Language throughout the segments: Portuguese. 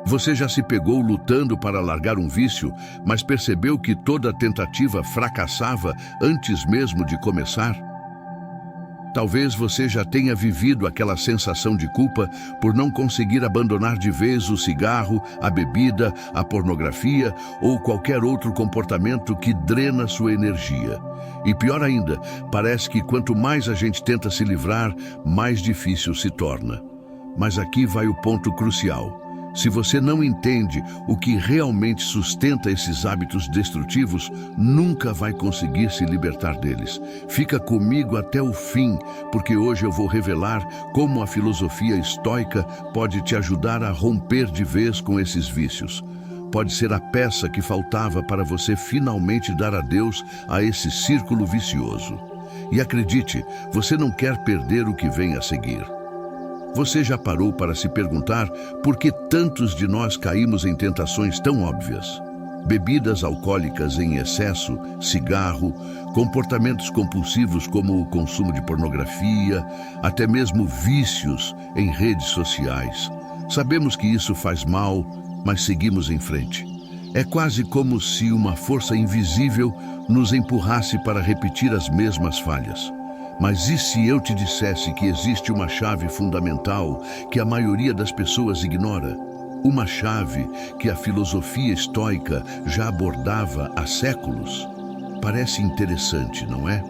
Você já se pegou lutando para largar um vício, mas percebeu que toda tentativa fracassava antes mesmo de começar? Talvez você já tenha vivido aquela sensação de culpa por não conseguir abandonar de vez o cigarro, a bebida, a pornografia ou qualquer outro comportamento que drena sua energia. E pior ainda, parece que quanto mais a gente tenta se livrar, mais difícil se torna. Mas aqui vai o ponto crucial. Se você não entende o que realmente sustenta esses hábitos destrutivos, nunca vai conseguir se libertar deles. Fica comigo até o fim, porque hoje eu vou revelar como a filosofia estoica pode te ajudar a romper de vez com esses vícios. Pode ser a peça que faltava para você finalmente dar adeus a esse círculo vicioso. E acredite, você não quer perder o que vem a seguir. Você já parou para se perguntar por que tantos de nós caímos em tentações tão óbvias? Bebidas alcoólicas em excesso, cigarro, comportamentos compulsivos como o consumo de pornografia, até mesmo vícios em redes sociais. Sabemos que isso faz mal, mas seguimos em frente. É quase como se uma força invisível nos empurrasse para repetir as mesmas falhas. Mas e se eu te dissesse que existe uma chave fundamental que a maioria das pessoas ignora? Uma chave que a filosofia estoica já abordava há séculos? Parece interessante, não é?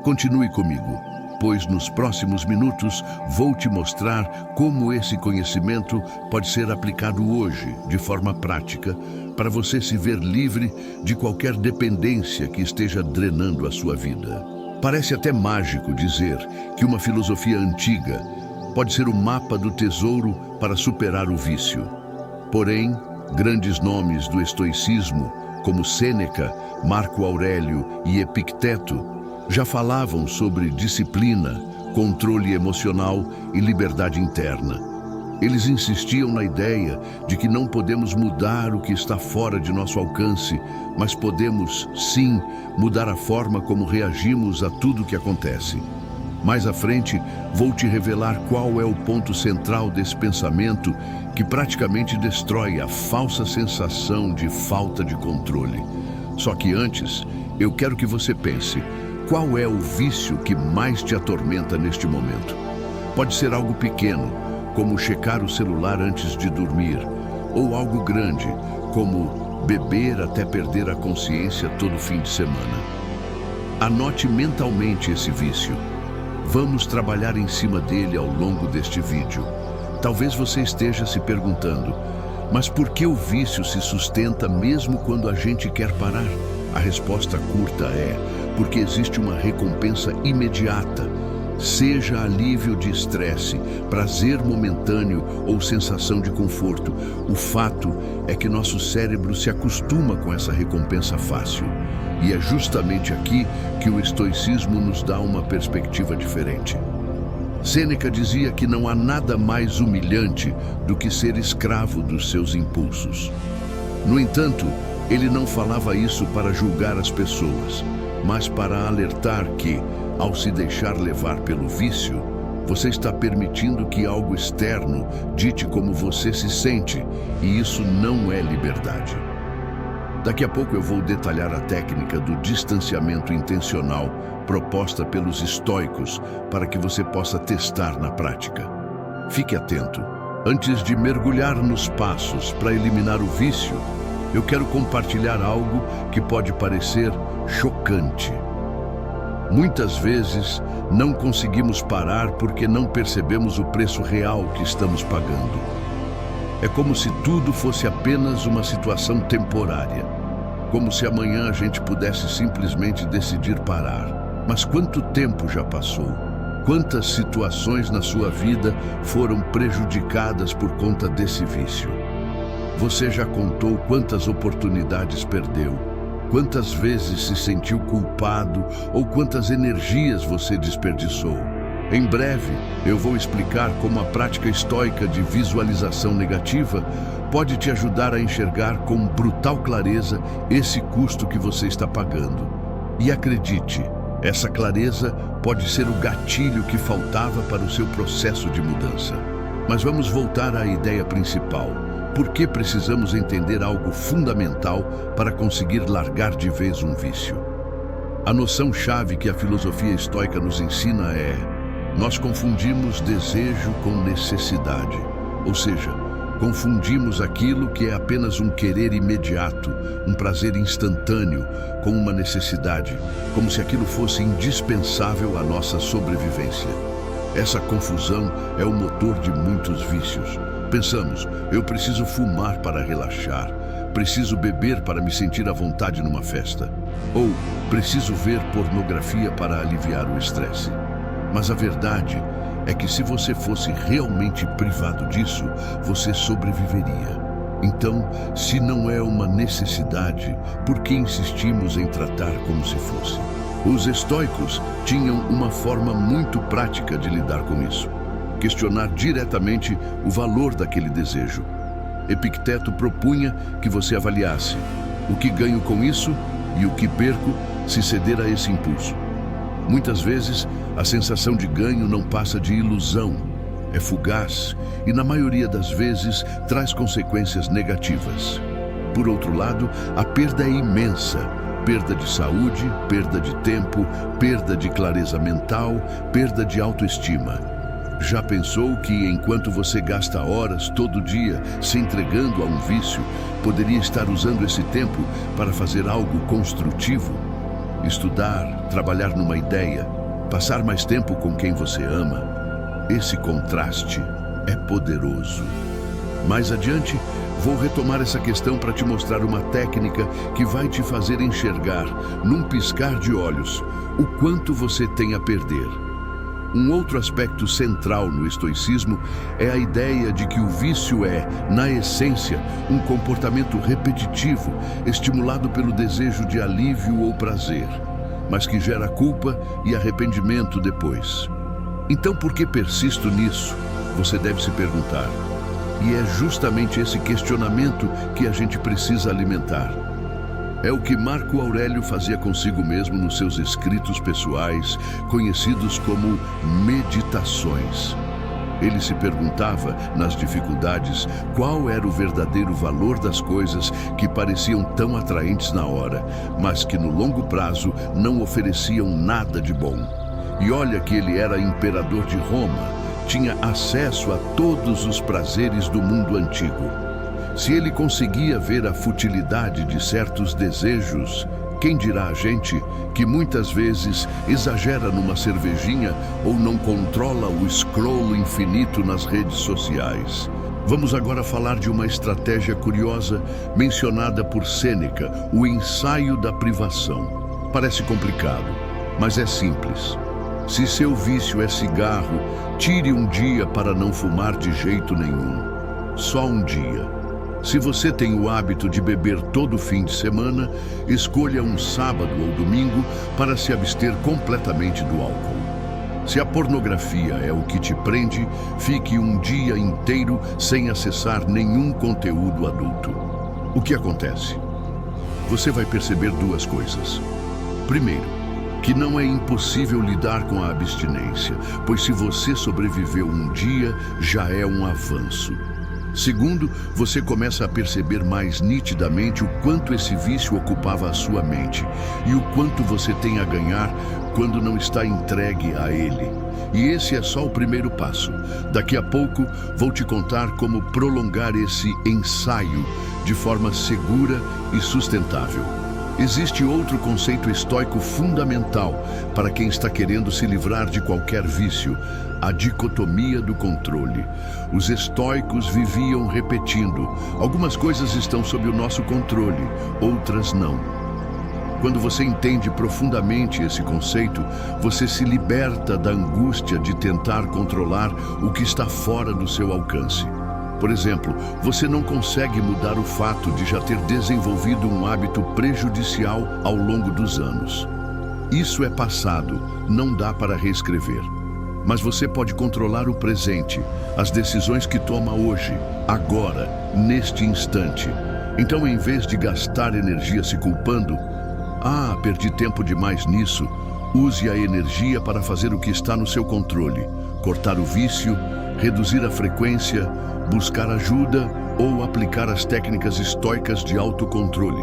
Continue comigo, pois nos próximos minutos vou te mostrar como esse conhecimento pode ser aplicado hoje, de forma prática, para você se ver livre de qualquer dependência que esteja drenando a sua vida. Parece até mágico dizer que uma filosofia antiga pode ser o mapa do tesouro para superar o vício. Porém, grandes nomes do estoicismo, como Sêneca, Marco Aurélio e Epicteto, já falavam sobre disciplina, controle emocional e liberdade interna. Eles insistiam na ideia de que não podemos mudar o que está fora de nosso alcance, mas podemos, sim, mudar a forma como reagimos a tudo que acontece. Mais à frente, vou te revelar qual é o ponto central desse pensamento que praticamente destrói a falsa sensação de falta de controle. Só que antes, eu quero que você pense, qual é o vício que mais te atormenta neste momento? Pode ser algo pequeno, como checar o celular antes de dormir, ou algo grande, como beber até perder a consciência todo fim de semana. Anote mentalmente esse vício. Vamos trabalhar em cima dele ao longo deste vídeo. Talvez você esteja se perguntando, mas por que o vício se sustenta mesmo quando a gente quer parar? A resposta curta é, porque existe uma recompensa imediata. Seja alívio de estresse, prazer momentâneo ou sensação de conforto, o fato é que nosso cérebro se acostuma com essa recompensa fácil. E é justamente aqui que o estoicismo nos dá uma perspectiva diferente. Sêneca dizia que não há nada mais humilhante do que ser escravo dos seus impulsos. No entanto, ele não falava isso para julgar as pessoas, mas para alertar que, ao se deixar levar pelo vício, você está permitindo que algo externo dite como você se sente, e isso não é liberdade. Daqui a pouco eu vou detalhar a técnica do distanciamento intencional proposta pelos estoicos para que você possa testar na prática. Fique atento. Antes de mergulhar nos passos para eliminar o vício, eu quero compartilhar algo que pode parecer chocante. Muitas vezes, não conseguimos parar porque não percebemos o preço real que estamos pagando. É como se tudo fosse apenas uma situação temporária. Como se amanhã a gente pudesse simplesmente decidir parar. Mas quanto tempo já passou? Quantas situações na sua vida foram prejudicadas por conta desse vício? Você já contou quantas oportunidades perdeu? Quantas vezes se sentiu culpado ou quantas energias você desperdiçou? Em breve, eu vou explicar como a prática estoica de visualização negativa pode te ajudar a enxergar com brutal clareza esse custo que você está pagando. E acredite, essa clareza pode ser o gatilho que faltava para o seu processo de mudança. Mas vamos voltar à ideia principal. por que precisamos entender algo fundamental para conseguir largar de vez um vício. A noção-chave que a filosofia estoica nos ensina é: nós confundimos desejo com necessidade, ou seja, confundimos aquilo que é apenas um querer imediato, um prazer instantâneo, com uma necessidade, como se aquilo fosse indispensável à nossa sobrevivência. Essa confusão é o motor de muitos vícios. Pensamos, eu preciso fumar para relaxar, preciso beber para me sentir à vontade numa festa, ou preciso ver pornografia para aliviar o estresse. Mas a verdade é que se você fosse realmente privado disso, você sobreviveria. Então, se não é uma necessidade, por que insistimos em tratar como se fosse? Os estoicos tinham uma forma muito prática de lidar com isso: questionar diretamente o valor daquele desejo. Epicteto propunha que você avaliasse o que ganho com isso e o que perco se ceder a esse impulso. Muitas vezes, a sensação de ganho não passa de ilusão, é fugaz e, na maioria das vezes, traz consequências negativas. Por outro lado, a perda é imensa: perda de saúde, perda de tempo, perda de clareza mental, perda de autoestima. Já pensou que, enquanto você gasta horas todo dia se entregando a um vício, poderia estar usando esse tempo para fazer algo construtivo? Estudar, trabalhar numa ideia, passar mais tempo com quem você ama. Esse contraste é poderoso. Mais adiante, vou retomar essa questão para te mostrar uma técnica que vai te fazer enxergar, num piscar de olhos, o quanto você tem a perder. Um outro aspecto central no estoicismo é a ideia de que o vício é, na essência, um comportamento repetitivo, estimulado pelo desejo de alívio ou prazer, mas que gera culpa e arrependimento depois. Então, por que persisto nisso? Você deve se perguntar. E é justamente esse questionamento que a gente precisa alimentar. É o que Marco Aurélio fazia consigo mesmo nos seus escritos pessoais, conhecidos como meditações. Ele se perguntava, nas dificuldades, qual era o verdadeiro valor das coisas que pareciam tão atraentes na hora, mas que no longo prazo não ofereciam nada de bom. E olha que ele era imperador de Roma, tinha acesso a todos os prazeres do mundo antigo. Se ele conseguia ver a futilidade de certos desejos, quem dirá a gente que muitas vezes exagera numa cervejinha ou não controla o scroll infinito nas redes sociais? Vamos agora falar de uma estratégia curiosa mencionada por Sêneca, o ensaio da privação. Parece complicado, mas é simples. Se seu vício é cigarro, tire um dia para não fumar de jeito nenhum. Só um dia. Se você tem o hábito de beber todo fim de semana, escolha um sábado ou domingo para se abster completamente do álcool. Se a pornografia é o que te prende, fique um dia inteiro sem acessar nenhum conteúdo adulto. O que acontece? Você vai perceber duas coisas. Primeiro, que não é impossível lidar com a abstinência, pois se você sobreviveu um dia, já é um avanço. Segundo, você começa a perceber mais nitidamente o quanto esse vício ocupava a sua mente e o quanto você tem a ganhar quando não está entregue a ele. E esse é só o primeiro passo. Daqui a pouco vou te contar como prolongar esse ensaio de forma segura e sustentável. Existe outro conceito estoico fundamental para quem está querendo se livrar de qualquer vício: a dicotomia do controle. Os estoicos viviam repetindo: algumas coisas estão sob o nosso controle, outras não. Quando você entende profundamente esse conceito, você se liberta da angústia de tentar controlar o que está fora do seu alcance. Por exemplo, você não consegue mudar o fato de já ter desenvolvido um hábito prejudicial ao longo dos anos. Isso é passado, não dá para reescrever. Mas você pode controlar o presente, as decisões que toma hoje, agora, neste instante. Então, em vez de gastar energia se culpando, perdi tempo demais nisso, use a energia para fazer o que está no seu controle: cortar o vício, reduzir a frequência, buscar ajuda ou aplicar as técnicas estoicas de autocontrole.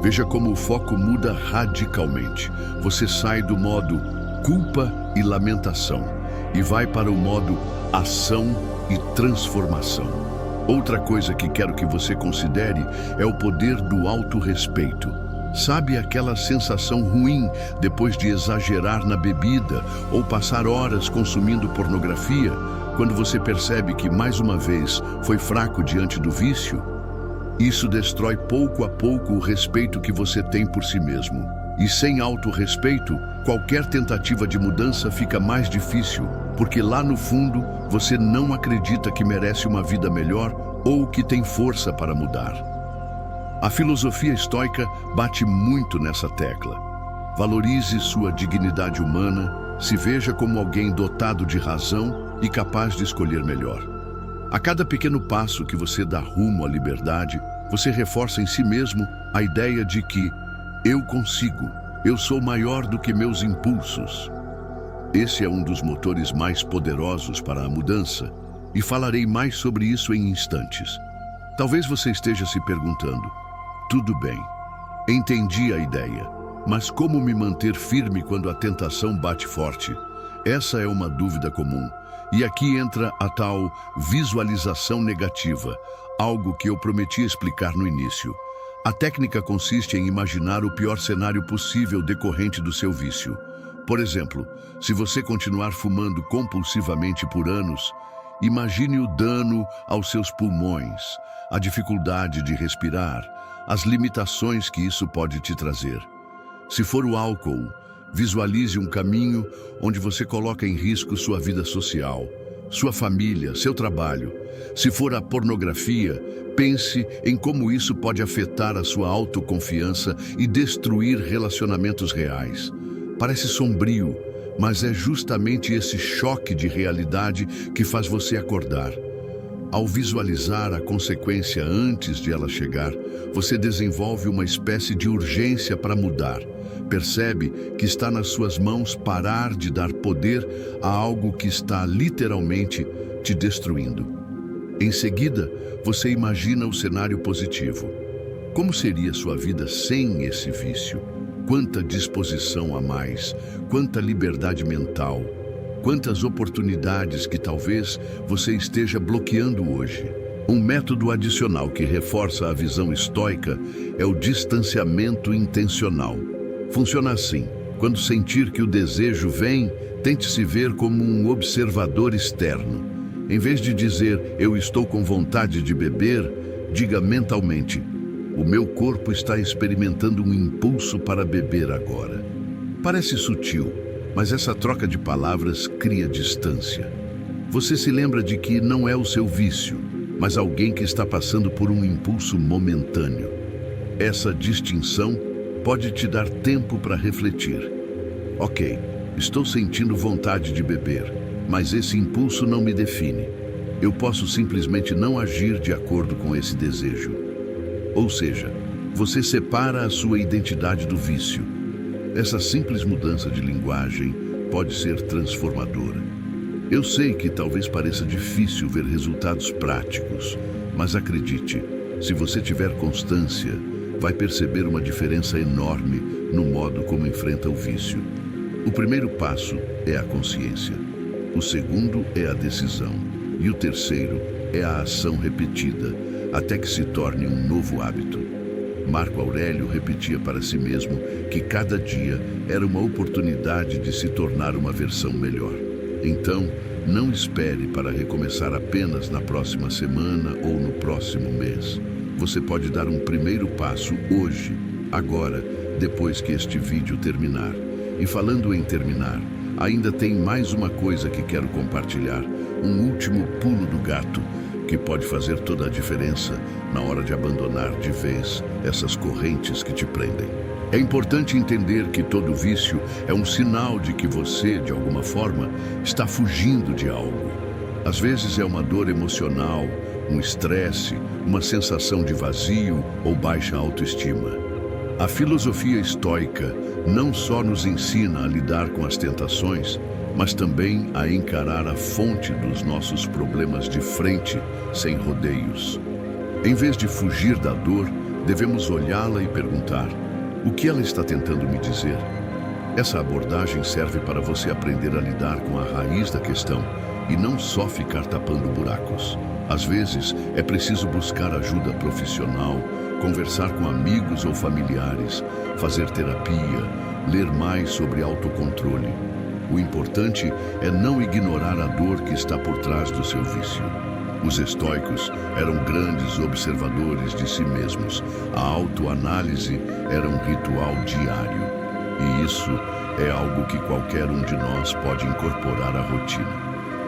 Veja como o foco muda radicalmente. Você sai do modo culpa e lamentação e vai para o modo ação e transformação. Outra coisa que quero que você considere é o poder do autorrespeito. Sabe aquela sensação ruim depois de exagerar na bebida ou passar horas consumindo pornografia, quando você percebe que, mais uma vez, foi fraco diante do vício? Isso destrói pouco a pouco o respeito que você tem por si mesmo. E sem autorrespeito, qualquer tentativa de mudança fica mais difícil, porque lá no fundo você não acredita que merece uma vida melhor ou que tem força para mudar. A filosofia estoica bate muito nessa tecla. Valorize sua dignidade humana, se veja como alguém dotado de razão e capaz de escolher melhor. A cada pequeno passo que você dá rumo à liberdade, você reforça em si mesmo a ideia de que eu consigo, eu sou maior do que meus impulsos. Esse é um dos motores mais poderosos para a mudança, e falarei mais sobre isso em instantes. Talvez você esteja se perguntando: tudo bem, entendi a ideia, mas como me manter firme quando a tentação bate forte? Essa é uma dúvida comum. E aqui entra a tal visualização negativa, algo que eu prometi explicar no início. A técnica consiste em imaginar o pior cenário possível decorrente do seu vício. Por exemplo, se você continuar fumando compulsivamente por anos, imagine o dano aos seus pulmões, a dificuldade de respirar, as limitações que isso pode te trazer. Se for o álcool, visualize um caminho onde você coloca em risco sua vida social, sua família, seu trabalho. Se for a pornografia, pense em como isso pode afetar a sua autoconfiança e destruir relacionamentos reais. Parece sombrio, mas é justamente esse choque de realidade que faz você acordar. Ao visualizar a consequência antes de ela chegar, você desenvolve uma espécie de urgência para mudar. Percebe que está nas suas mãos parar de dar poder a algo que está literalmente te destruindo. Em seguida, você imagina o cenário positivo. Como seria sua vida sem esse vício? Quanta disposição a mais, quanta liberdade mental, quantas oportunidades que talvez você esteja bloqueando hoje. Um método adicional que reforça a visão estoica é o distanciamento intencional. Funciona assim: quando sentir que o desejo vem, tente se ver como um observador externo. Em vez de dizer, eu estou com vontade de beber, diga mentalmente, o meu corpo está experimentando um impulso para beber agora. Parece sutil, mas essa troca de palavras cria distância. Você se lembra de que não é o seu vício, mas alguém que está passando por um impulso momentâneo. Essa distinção pode te dar tempo para refletir. Ok, estou sentindo vontade de beber, mas esse impulso não me define. Eu posso simplesmente não agir de acordo com esse desejo. Ou seja, você separa a sua identidade do vício. Essa simples mudança de linguagem pode ser transformadora. Eu sei que talvez pareça difícil ver resultados práticos, mas acredite, se você tiver constância, vai perceber uma diferença enorme no modo como enfrenta o vício. O primeiro passo é a consciência. O segundo é a decisão. E o terceiro é a ação repetida, até que se torne um novo hábito. Marco Aurélio repetia para si mesmo que cada dia era uma oportunidade de se tornar uma versão melhor. Então, não espere para recomeçar apenas na próxima semana ou no próximo mês. Você pode dar um primeiro passo hoje, agora, depois que este vídeo terminar. E falando em terminar, ainda tem mais uma coisa que quero compartilhar, um último pulo do gato, que pode fazer toda a diferença na hora de abandonar de vez essas correntes que te prendem. É importante entender que todo vício é um sinal de que você, de alguma forma, está fugindo de algo. Às vezes é uma dor emocional, um estresse, uma sensação de vazio ou baixa autoestima. A filosofia estoica não só nos ensina a lidar com as tentações, mas também a encarar a fonte dos nossos problemas de frente, sem rodeios. Em vez de fugir da dor, devemos olhá-la e perguntar: o que ela está tentando me dizer? Essa abordagem serve para você aprender a lidar com a raiz da questão e não só ficar tapando buracos. Às vezes, é preciso buscar ajuda profissional, conversar com amigos ou familiares, fazer terapia, ler mais sobre autocontrole. O importante é não ignorar a dor que está por trás do seu vício. Os estoicos eram grandes observadores de si mesmos. A autoanálise era um ritual diário. E isso é algo que qualquer um de nós pode incorporar à rotina.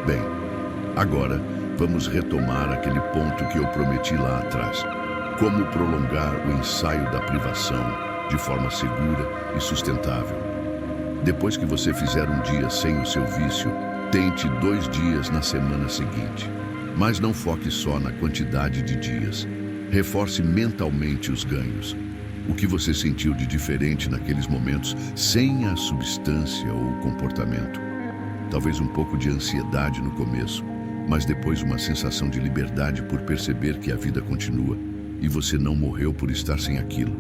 Bem, agora vamos retomar aquele ponto que eu prometi lá atrás. Como prolongar o ensaio da privação de forma segura e sustentável. Depois que você fizer um dia sem o seu vício, tente 2 dias na semana seguinte. Mas não foque só na quantidade de dias. Reforce mentalmente os ganhos. O que você sentiu de diferente naqueles momentos sem a substância ou o comportamento. Talvez um pouco de ansiedade no começo, mas depois uma sensação de liberdade por perceber que a vida continua e você não morreu por estar sem aquilo.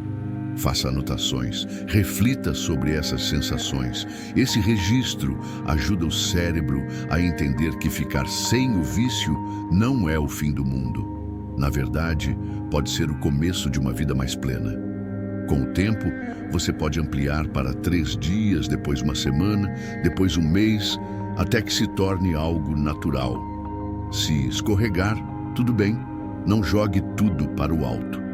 Faça anotações, reflita sobre essas sensações. Esse registro ajuda o cérebro a entender que ficar sem o vício não é o fim do mundo. Na verdade, pode ser o começo de uma vida mais plena. Com o tempo, você pode ampliar para 3 dias, depois uma semana, depois um mês, até que se torne algo natural. Se escorregar, tudo bem, não jogue tudo para o alto.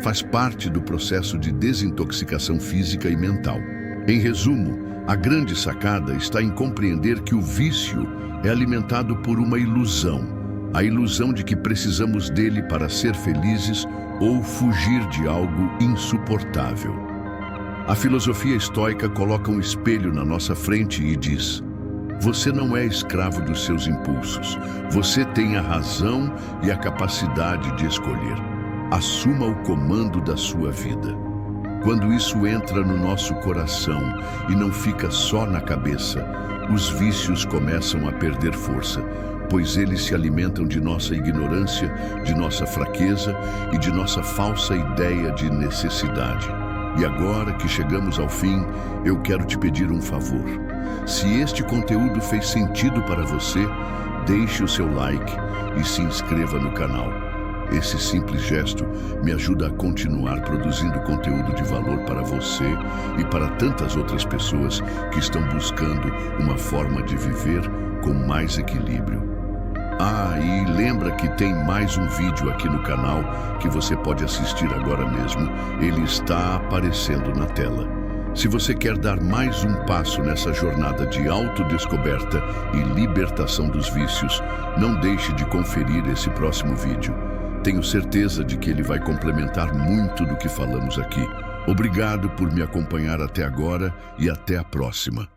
Faz parte do processo de desintoxicação física e mental. Em resumo, a grande sacada está em compreender que o vício é alimentado por uma ilusão. A ilusão de que precisamos dele para ser felizes ou fugir de algo insuportável. A filosofia estoica coloca um espelho na nossa frente e diz: você não é escravo dos seus impulsos. Você tem a razão e a capacidade de escolher. Assuma o comando da sua vida. Quando isso entra no nosso coração e não fica só na cabeça, os vícios começam a perder força, pois eles se alimentam de nossa ignorância, de nossa fraqueza e de nossa falsa ideia de necessidade. E agora que chegamos ao fim, eu quero te pedir um favor. Se este conteúdo fez sentido para você, deixe o seu like e se inscreva no canal. Esse simples gesto me ajuda a continuar produzindo conteúdo de valor para você e para tantas outras pessoas que estão buscando uma forma de viver com mais equilíbrio. E lembra que tem mais um vídeo aqui no canal que você pode assistir agora mesmo. Ele está aparecendo na tela. Se você quer dar mais um passo nessa jornada de autodescoberta e libertação dos vícios, não deixe de conferir esse próximo vídeo. Tenho certeza de que ele vai complementar muito do que falamos aqui. Obrigado por me acompanhar até agora e até a próxima.